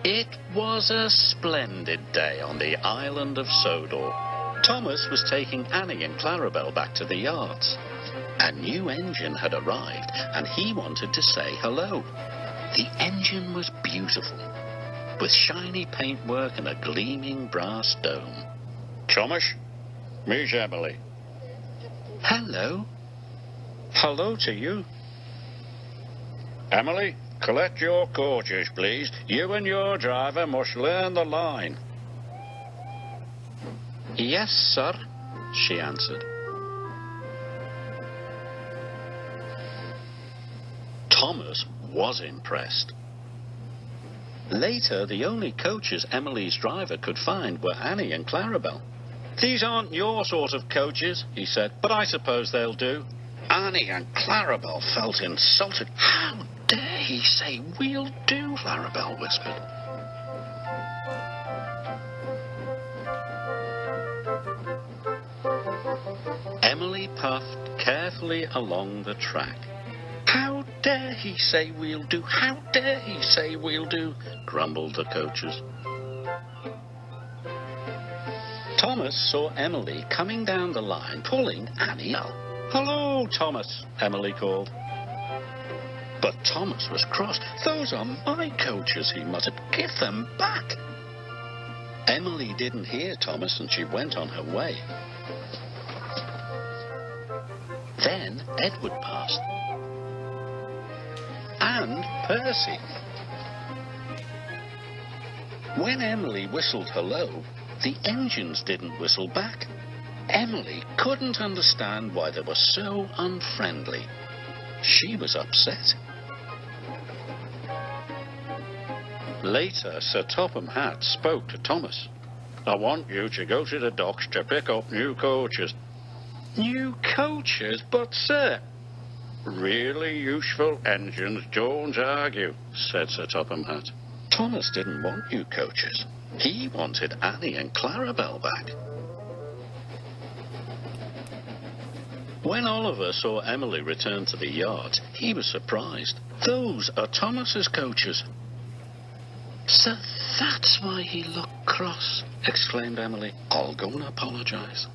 It was a splendid day on the island of Sodor. Thomas was taking Annie and Clarabel back to the yards. A new engine had arrived and he wanted to say hello. The engine was beautiful, with shiny paintwork and a gleaming brass dome. Thomas, meet Emily. Hello. Hello to you. Emily, collect your coaches, please. You and your driver must learn the line. Yes, sir, she answered. Thomas was impressed. Later, the only coaches Emily's driver could find were Annie and Clarabel. These aren't your sort of coaches, he said, but I suppose they'll do. Annie and Clarabel felt insulted. How dare he say we'll do, Clarabel whispered. Emily puffed carefully along the track. How dare he say we'll do? How dare he say we'll do? Grumbled the coaches. Thomas saw Emily coming down the line, pulling Annie up. Hello, Thomas, Emily called. But Thomas was cross. Those are my coaches, he muttered. Give them back. Emily didn't hear Thomas and she went on her way. Then Edward passed. And Percy. When Emily whistled hello, the engines didn't whistle back. Emily couldn't understand why they were so unfriendly. She was upset. Later, Sir Topham Hatt spoke to Thomas. I want you to go to the docks to pick up new coaches. New coaches? But, sir... Really useful engines don't argue, said Sir Topham Hatt. Thomas didn't want new coaches. He wanted Annie and Clarabel back. When Oliver saw Emily return to the yard, he was surprised. Those are Thomas's coaches. So that's why he looked cross, exclaimed Emily. I'll go and apologise.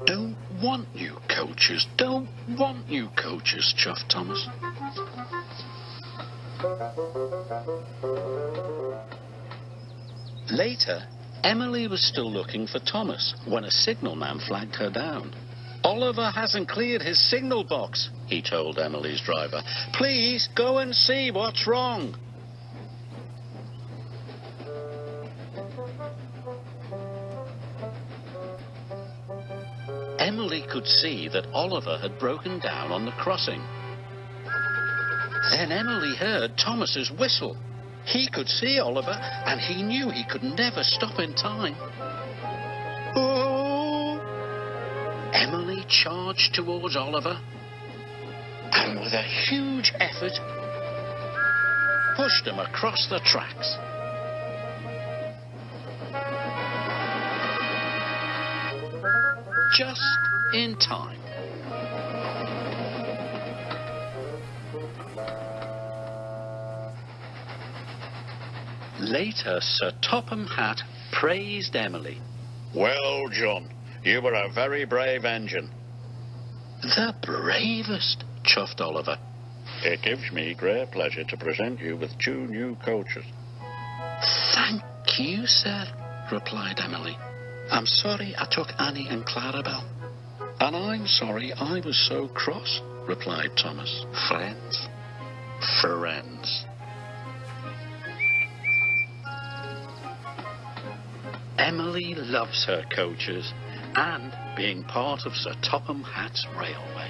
Don't want you coaches, don't want you coaches, chuffed Thomas. Later, Emily was still looking for Thomas when a signalman flagged her down. Oliver hasn't cleared his signal box, he told Emily's driver. Please go and see what's wrong. Emily could see that Oliver had broken down on the crossing. Then Emily heard Thomas's whistle. He could see Oliver, and he knew he could never stop in time. Oh! Emily charged towards Oliver, and with a huge effort, pushed him across the tracks. Just in time. Later, Sir Topham Hatt praised Emily. Well, John, you were a very brave engine. The bravest, chuffed Oliver. It gives me great pleasure to present you with 2 new coaches. Thank you, sir, replied Emily. I'm sorry I took Annie and Clarabel. And I'm sorry I was so cross, replied Thomas. Friends. Friends. Emily loves her coaches and being part of Sir Topham Hatt's railway.